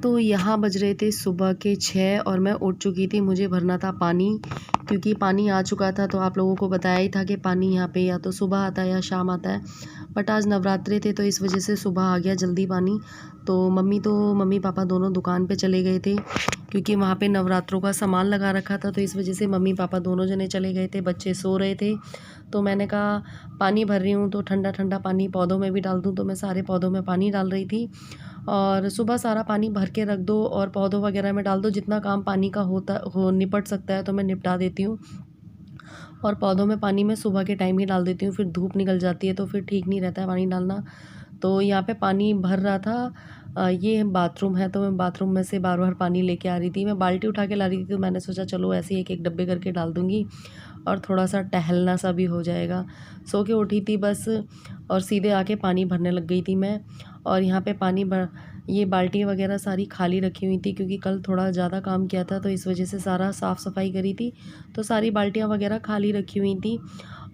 तो यहाँ बज रहे थे सुबह के 6 और मैं उठ चुकी थी। मुझे भरना था पानी, क्योंकि पानी आ चुका था। तो आप लोगों को बताया ही था कि पानी यहाँ पे या तो सुबह आता है या शाम आता है, बट आज नवरात्रे थे तो इस वजह से सुबह आ गया जल्दी पानी। तो मम्मी पापा दोनों दुकान पे चले गए थे, क्योंकि वहाँ पे नवरात्रों का सामान लगा रखा था। तो इस वजह से मम्मी पापा दोनों जने चले गए थे, बच्चे सो रहे थे। तो मैंने कहा पानी भर रही हूँ तो ठंडा ठंडा पानी पौधों में भी डाल दूँ। तो मैं सारे पौधों में पानी डाल रही थी, और सुबह सारा पानी भर के रख दो और पौधों वगैरह में डाल दो। जितना काम पानी का निपट सकता है तो मैं निपटा देती हूँ। और पौधों में पानी मैं सुबह के टाइम ही डाल देती हूँ, फिर धूप निकल जाती है तो फिर ठीक नहीं रहता है पानी डालना। तो यहाँ पे पानी भर रहा था। ये बाथरूम है तो मैं बाथरूम में से बार बार पानी लेके आ रही थी। मैं बाल्टी उठा के ला रही थी तो मैंने सोचा चलो ऐसे एक एक डब्बे करके डाल दूँगी और थोड़ा सा टहलना सा भी हो जाएगा। सो के उठी थी बस, और सीधे आके पानी भरने लग गई थी मैं। और यहाँ पे पानी भर, ये बाल्टी वगैरह सारी खाली रखी हुई थी, क्योंकि कल थोड़ा ज़्यादा काम किया था तो इस वजह से सारा साफ़ सफाई करी थी। तो सारी बाल्टियाँ वगैरह खाली रखी हुई थी,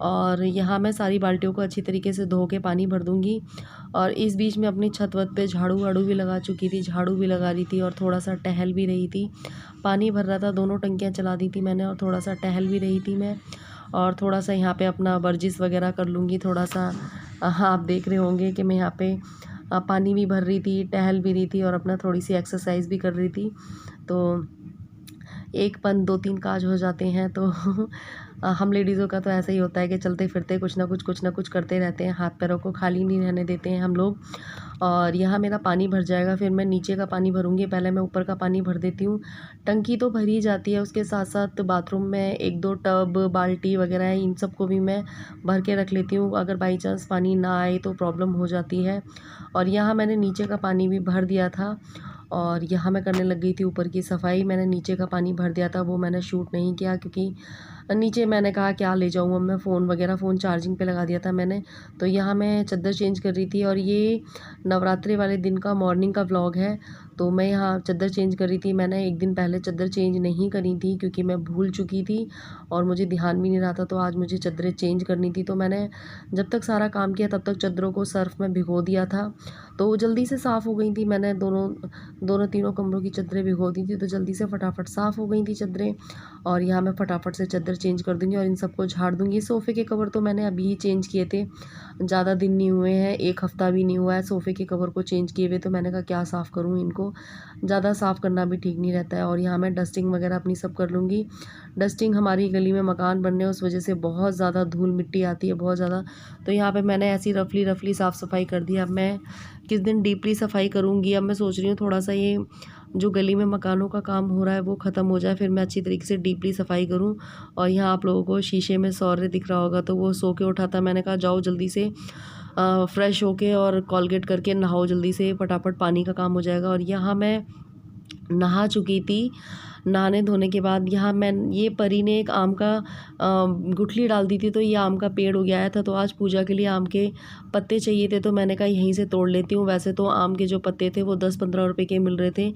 और यहाँ मैं सारी बाल्टियों को अच्छी तरीके से धो के पानी भर दूँगी। और इस बीच में अपनी छत वत पे झाड़ू वाड़ू भी लगा चुकी थी, झाड़ू भी लगा रही थी और थोड़ा सा टहल भी रही थी। पानी भर रहा था, दोनों टंकियाँ चला दी थी मैंने, और थोड़ा सा टहल भी रही थी मैं। और थोड़ा सा यहाँ पे अपना वर्जिश वगैरह कर लूँगी थोड़ा सा। हाँ, आप देख रहे होंगे कि मैं यहाँ पे पानी भी भर रही थी, टहल भी रही थी और अपना थोड़ी सी एक्सरसाइज भी कर रही थी। तो एक पन दो तीन काज हो जाते हैं। तो हम लेडीज़ों का तो ऐसा ही होता है कि चलते फिरते कुछ ना कुछ करते रहते हैं, हाथ पैरों को खाली नहीं रहने देते हैं हम लोग। और यहाँ मेरा पानी भर जाएगा, फिर मैं नीचे का पानी भरूँगी। पहले मैं ऊपर का पानी भर देती हूँ। टंकी तो भरी जाती है, उसके साथ साथ बाथरूम में एक दो टब बाल्टी वगैरह है, इन सब को भी मैं भर के रख लेती हूँ। अगर बाई चांस पानी ना आए तो प्रॉब्लम हो जाती है। और यहाँ मैंने नीचे का पानी भी भर दिया था, और यहाँ मैं करने लग गई थी ऊपर की सफाई। मैंने नीचे का पानी भर दिया था, वो मैंने शूट नहीं किया, क्योंकि नीचे मैंने कहा क्या ले जाऊँ अब मैं, फ़ोन चार्जिंग पे लगा दिया था मैंने। तो यहाँ मैं चद्दर चेंज कर रही थी, और ये नवरात्रि वाले दिन का मॉर्निंग का व्लॉग है। तो मैं यहाँ चद्दर चेंज कर रही थी। मैंने एक दिन पहले चद्दर चेंज नहीं करी थी, क्योंकि मैं भूल चुकी थी और मुझे ध्यान भी नहीं रहा था। तो आज मुझे चद्दरें चेंज करनी थी, तो मैंने जब तक सारा काम किया तब तक चद्दरों को सर्फ़ में भिगो दिया था। तो वो जल्दी से साफ़ हो गई थी। मैंने दोनों तीनों कमरों की चद्दरें भिगो दी थी, तो जल्दी से फटाफट साफ़ हो गई थी चद्दरें। और यहाँ मैं फटाफट से चद्दर चेंज कर दूँगी और इन सबको झाड़ दूँगी। सोफ़े के कवर तो मैंने अभी ही चेंज किए थे, ज़्यादा दिन नहीं हुए हैं, 1 हफ़्ता भी नहीं हुआ है सोफ़े के कवर को चेंज किए हुए। तो मैंने कहा क्या साफ़ करूँ इनको, ज़्यादा साफ़ करना भी ठीक नहीं रहता है। और यहाँ मैं डस्टिंग वगैरह अपनी सब कर लूँगी। डस्टिंग, हमारी गली में मकान बनने उस वजह से बहुत ज़्यादा धूल मिट्टी आती है, बहुत ज़्यादा। तो यहाँ पे मैंने ऐसी रफली साफ़ सफाई कर दी। अब मैं किस दिन डीपली सफाई करूँगी। अब मैं सोच रही हूँ थोड़ा सा ये जो गली में मकानों का काम हो रहा है वो ख़त्म हो जाए, फिर मैं अच्छी तरीके से डीपली सफाई करूँ। और यहाँ आप लोगों को शीशे में सौर्य दिख रहा होगा, तो वो सो के उठा था। मैंने कहा जाओ जल्दी से फ्रेश होके और कोलगेट करके नहाओ जल्दी से, फटाफट पानी का काम हो जाएगा। और यहाँ मैं नहा चुकी थी। नहाने धोने के बाद यहाँ मैं, ये परी ने एक आम का गुठली डाल दी थी, तो ये आम का पेड़ उगाया था। तो आज पूजा के लिए आम के पत्ते चाहिए थे, तो मैंने कहा यहीं से तोड़ लेती हूँ। वैसे तो आम के जो पत्ते थे वो 10-15 रुपए के मिल रहे थे,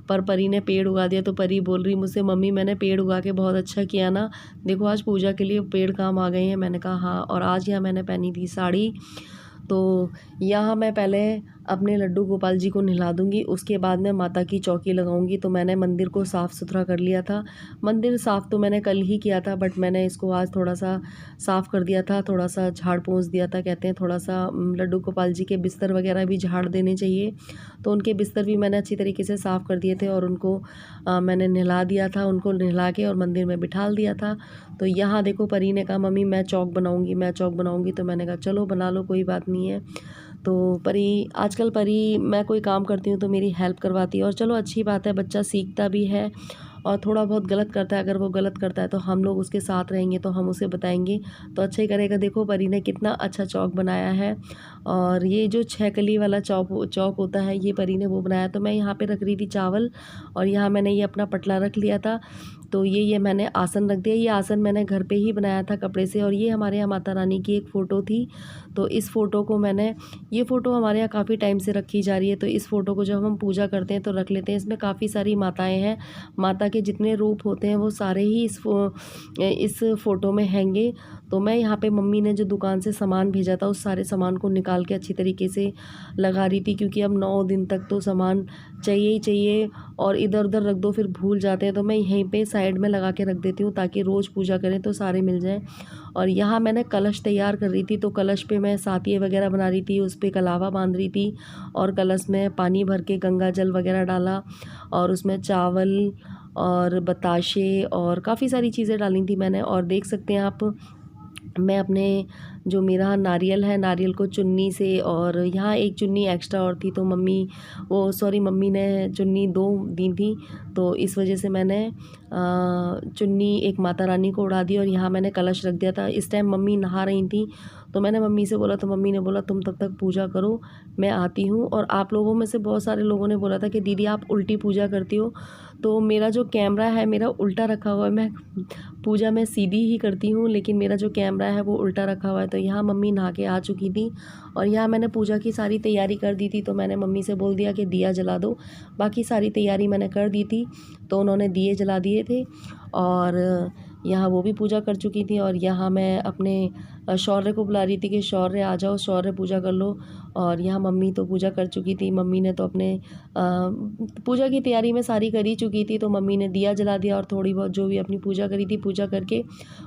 पर परी ने पेड़ उगा दिया। तो परी बोल रही मुझसे, मम्मी मैंने पेड़ उगा के बहुत अच्छा किया ना, देखो आज पूजा के लिए पेड़ काम आ गए हैं। मैंने कहा हाँ। और आज यहाँ मैंने पहनी थी साड़ी। तो यहाँ मैं पहले अपने लड्डू गोपाल जी को नहला दूँगी, उसके बाद मैं माता की चौकी लगाऊँगी। तो मैंने मंदिर को साफ़ सुथरा कर लिया था। मंदिर साफ़ तो मैंने कल ही किया था, बट मैंने इसको आज थोड़ा सा साफ़ कर दिया था, थोड़ा सा झाड़ पोंछ दिया था। कहते हैं थोड़ा सा लड्डू गोपाल जी के बिस्तर वगैरह भी झाड़ देने चाहिए। तो उनके बिस्तर भी मैंने अच्छी तरीके से साफ़ कर दिए थे, और उनको मैंने नहला दिया था। उनको नहला के और मंदिर में बिठाल दिया था। तो यहाँ देखो परी ने कहा मम्मी मैं चौक बनाऊँगी। तो मैंने कहा चलो बना लो, कोई बात नहीं है। तो आजकल परी, मैं कोई काम करती हूँ तो मेरी हेल्प करवाती है, और चलो अच्छी बात है, बच्चा सीखता भी है। और थोड़ा बहुत गलत करता है, अगर वो गलत करता है तो हम लोग उसके साथ रहेंगे, तो हम उसे बताएंगे तो अच्छा ही करेगा। देखो परी ने कितना अच्छा चौक बनाया है। और ये जो 6 कली वाला चौक होता है, ये परी ने वो बनाया। तो मैं यहाँ पे रख रही थी चावल, और यहाँ मैंने ये अपना पटला रख लिया था। तो ये मैंने आसन रख दिया। ये आसन मैंने घर पे ही बनाया था कपड़े से। और ये हमारे यहाँ माता रानी की एक फ़ोटो थी, तो इस फ़ोटो को मैंने, ये फ़ोटो हमारे यहाँ काफ़ी टाइम से रखी जा रही है। तो इस फ़ोटो को जब हम पूजा करते हैं तो रख लेते हैं। इसमें काफ़ी सारी माताएं हैं, माता के जितने रूप होते हैं वो सारे ही इस फ़ोटो में हैंगे। तो मैं यहाँ पे मम्मी ने जो दुकान से सामान भेजा था उस सारे सामान को निकाल के अच्छी तरीके से लगा रही थी, क्योंकि अब 9 दिन तक तो सामान चाहिए ही चाहिए और इधर उधर रख दो फिर भूल जाते हैं। तो मैं यहीं पे साइड में लगा के रख देती हूँ ताकि रोज़ पूजा करें तो सारे मिल जाएं। और यहाँ मैंने कलश तैयार कर रही थी, तो कलश पे मैं सातिये वगैरह बना रही थी, उस पर कलावा बांध रही थी और कलश में पानी भर के गंगा जल वगैरह डाला और उसमें चावल और बताशे और काफ़ी सारी चीज़ें डाली थी मैंने। और देख सकते हैं आप, मैं अपने जो मेरा नारियल है, नारियल को चुन्नी से, और यहाँ एक चुन्नी एक्स्ट्रा और थी तो मम्मी ने चुन्नी 2 दी थी, तो इस वजह से मैंने चुन्नी एक माता रानी को उड़ा दी और यहाँ मैंने कलश रख दिया था। इस टाइम मम्मी नहा रही थी तो मैंने मम्मी से बोला, तो मम्मी ने बोला तुम तब तक पूजा करो, मैं आती हूँ। और आप लोगों में से बहुत सारे लोगों ने बोला था कि दीदी आप उल्टी पूजा करती हो, तो मेरा जो कैमरा है मेरा उल्टा रखा हुआ है। मैं पूजा में सीधी ही करती हूँ लेकिन मेरा जो कैमरा है वो उल्टा रखा हुआ है। तो यहाँ मम्मी नहा के आ चुकी थी और यहाँ मैंने पूजा की सारी तैयारी कर दी थी, तो मैंने मम्मी से बोल दिया कि दिया जला दो। बाकी सारी तैयारी मैंने कर दी थी तो उन्होंने दिए जला दिए थे और यहाँ वो भी पूजा कर चुकी थी। और यहाँ मैं अपने शौर्य को बुला रही थी कि शौर्य आ जाओ, शौर्य पूजा कर लो। और यहाँ मम्मी तो पूजा कर चुकी थी, मम्मी ने तो अपने पूजा की तैयारी में सारी कर ही चुकी थी, तो मम्मी ने दिया जला दिया और थोड़ी बहुत जो भी अपनी पूजा करी थी पूजा करके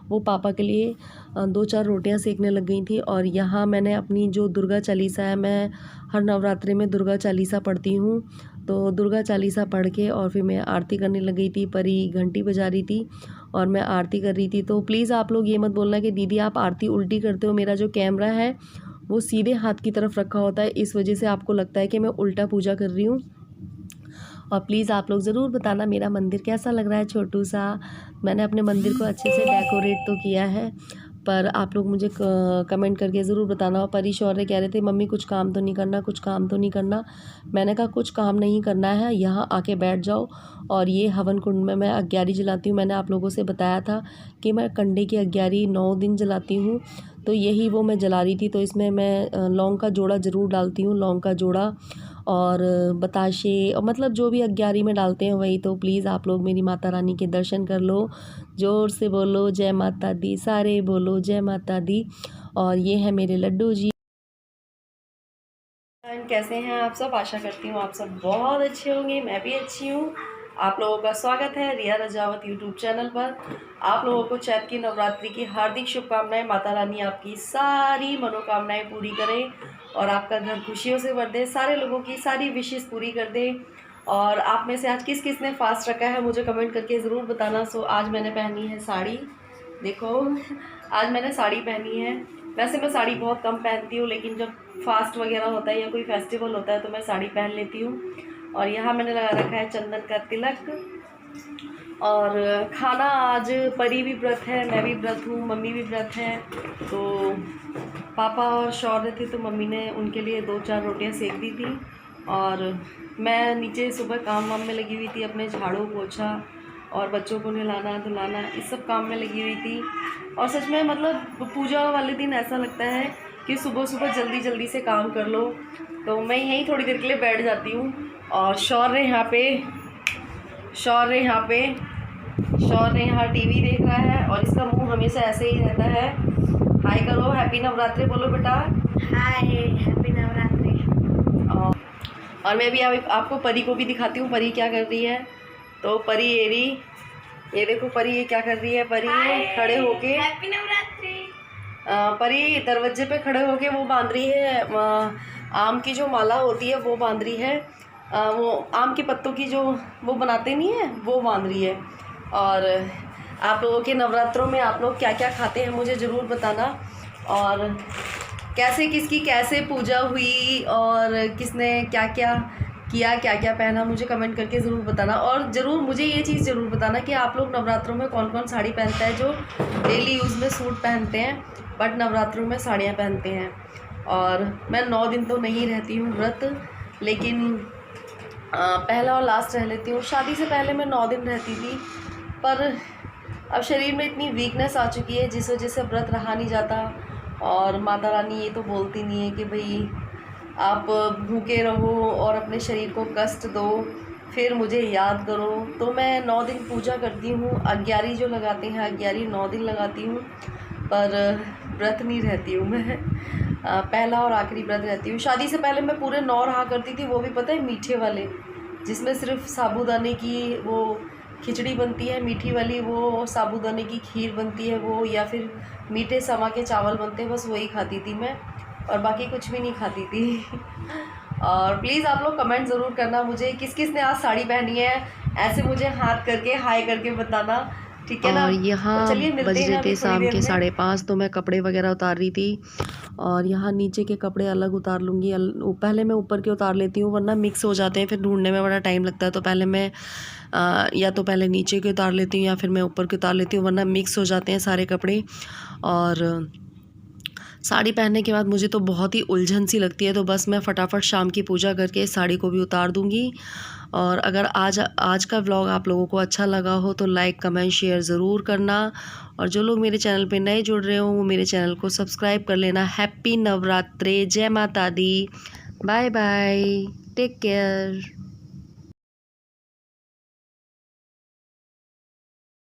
वो पापा के लिए 2-4 रोटियां सेकने लग गई थी। और यहाँ मैंने अपनी जो दुर्गा चालीसा है, मैं हर नवरात्रि में दुर्गा चालीसा पढ़ती हूँ, तो दुर्गा चालीसा पढ़ के और फिर मैं आरती करने लग गई थी। परी घंटी बजा रही थी और मैं आरती कर रही थी। तो प्लीज़ आप लोग ये मत बोलना कि दीदी आप आरती उल्टी करते हो, मेरा जो कैमरा है वो सीधे हाथ की तरफ रखा होता है, इस वजह से आपको लगता है कि मैं उल्टा पूजा कर रही हूँ। और प्लीज़ आप लोग ज़रूर बताना मेरा मंदिर कैसा लग रहा है, छोटू सा। मैंने अपने मंदिर को अच्छे से डेकोरेट तो किया है, पर आप लोग मुझे कमेंट करके ज़रूर बताना। और परी शौर्य कह रहे थे मम्मी कुछ काम तो नहीं करना, कुछ काम तो नहीं करना। मैंने कहा कुछ काम नहीं करना है, यहाँ आके बैठ जाओ। और ये हवन कुंड में मैं अग्यारी जलाती हूँ। मैंने आप लोगों से बताया था कि मैं कंडे की अग्यारी 9 दिन जलाती हूँ, तो यही वो मैं जला रही थी। तो इसमें मैं लौंग का जोड़ा ज़रूर डालती हूँ, लौंग का जोड़ा और बताशे, और मतलब जो भी अग्यारी में डालते हैं वही। तो प्लीज़ आप लोग मेरी माता रानी के दर्शन कर लो, ज़ोर से बोलो जय माता दी, सारे बोलो जय माता दी। और ये है मेरे लड्डू जी। कैसे हैं आप सब? आशा करती हूँ आप सब बहुत अच्छे होंगे, मैं भी अच्छी हूँ। आप लोगों का स्वागत है रिया रजावत यूट्यूब चैनल पर। आप लोगों को चैत की नवरात्रि की हार्दिक शुभकामनाएं। माता रानी आपकी सारी मनोकामनाएं पूरी करे और आपका घर खुशियों से भर दे, सारे लोगों की सारी विशेष पूरी कर दे। और आप में से आज किस किस ने फास्ट रखा है मुझे कमेंट करके ज़रूर बताना। सो आज मैंने पहनी है साड़ी, देखो आज मैंने साड़ी पहनी है। वैसे मैं साड़ी बहुत कम पहनती हूँ, लेकिन जब फास्ट वगैरह होता है या कोई फेस्टिवल होता है तो मैं साड़ी पहन लेती हूँ। और यहाँ मैंने लगा रखा है चंदन का तिलक। और खाना आज परी भी व्रत है, मैं भी व्रत हूँ, मम्मी भी व्रत है। तो पापा और शौर्य थे तो मम्मी ने उनके लिए 2-4 रोटियाँ सेक दी थी। और मैं नीचे सुबह काम वाम में लगी हुई थी, अपने झाड़ू पोछा और बच्चों को नहलाना धुलाना इस सब काम में लगी हुई थी। और सच में मतलब पूजा वाले दिन ऐसा लगता है कि सुबह सुबह जल्दी जल्दी से काम कर लो। तो मैं यहीं थोड़ी देर के लिए बैठ जाती हूँ। और शौर्य यहाँ टीवी देख रहा है और इसका मुंह हमेशा ऐसे ही रहता है। हाय करो, हैप्पी नवरात्रि बोलो बेटा। हाय, हैप्पी नवरात्रि। और मैं भी आपको परी को भी दिखाती हूँ, परी क्या कर रही है। तो परी ये देखो परी ये क्या कर रही है। परी खड़े होके हैप्पी नवरात्रि। परी दरवाजे पे खड़े होके वो बांध रही है, आम की जो माला होती है वो बांध रही है। वो आम के पत्तों की जो वो बनाते नहीं है वो बांध रही है। और आप लोगों के नवरात्रों में आप लोग क्या क्या खाते हैं मुझे ज़रूर बताना। और कैसे किसकी कैसे पूजा हुई और किसने क्या क्या किया, क्या क्या पहना, मुझे कमेंट करके ज़रूर बताना। और ज़रूर मुझे ये चीज़ ज़रूर बताना कि आप लोग नवरात्रों में कौन कौन साड़ी पहनता है। जो डेली यूज़ में सूट पहनते हैं बट नवरात्रों में साड़ियाँ पहनते हैं। और मैं 9 दिन तो नहीं रहती हूँ व्रत, लेकिन पहला और लास्ट रह लेती हूँ। शादी से पहले मैं 9 दिन रहती थी, पर अब शरीर में इतनी वीकनेस आ चुकी है जिस वजह से व्रत रहा नहीं जाता। और माता रानी ये तो बोलती नहीं है कि भाई आप भूखे रहो और अपने शरीर को कष्ट दो, फिर मुझे याद करो। तो मैं 9 दिन पूजा करती हूँ। अग्यारी जो लगाते हैं, अग्यारी 9 दिन लगाती हूँ, पर व्रत नहीं रहती हूँ मैं। पहला और आखिरी व्रत रहती हूँ। शादी से पहले मैं पूरे 9 रहा करती थी, वो भी पता है मीठे वाले, जिसमें सिर्फ साबूदाने की वो खिचड़ी बनती है मीठी वाली, वो साबूदाने की खीर बनती है वो, या फिर मीठे समा के चावल बनते हैं, बस वही खाती थी मैं, और बाकी कुछ भी नहीं खाती थी। और प्लीज़ आप लोग कमेंट ज़रूर करना मुझे किस किस ने आज साड़ी पहनी है, ऐसे मुझे हाथ करके हाय करके बताना, ठीक है ना। और तो यहाँ चलिए बज मिलते हैं रहे अभी थे थोड़ी शाम देर के में। 5:30, तो मैं कपड़े वगैरह उतार रही थी। और यहाँ नीचे के कपड़े अलग उतार लूँगी, पहले मैं ऊपर के उतार लेती हूँ, वरना मिक्स हो जाते हैं, फिर ढूंढने में बड़ा टाइम लगता है। तो पहले मैं या तो पहले नीचे के उतार लेती हूँ या फिर मैं ऊपर के उतार लेती हूँ, वरना मिक्स हो जाते हैं सारे कपड़े। और साड़ी पहनने के बाद मुझे तो बहुत ही उलझन सी लगती है, तो बस मैं फटाफट शाम की पूजा करके साड़ी को भी उतार दूँगी। और अगर आज का व्लॉग आप लोगों को अच्छा लगा हो तो लाइक कमेंट शेयर ज़रूर करना। और जो लोग मेरे चैनल पे नए जुड़ रहे हो वो मेरे चैनल को सब्सक्राइब कर लेना। हैप्पी नवरात्रे, जय माता दी, बाय बाय, टेक केयर।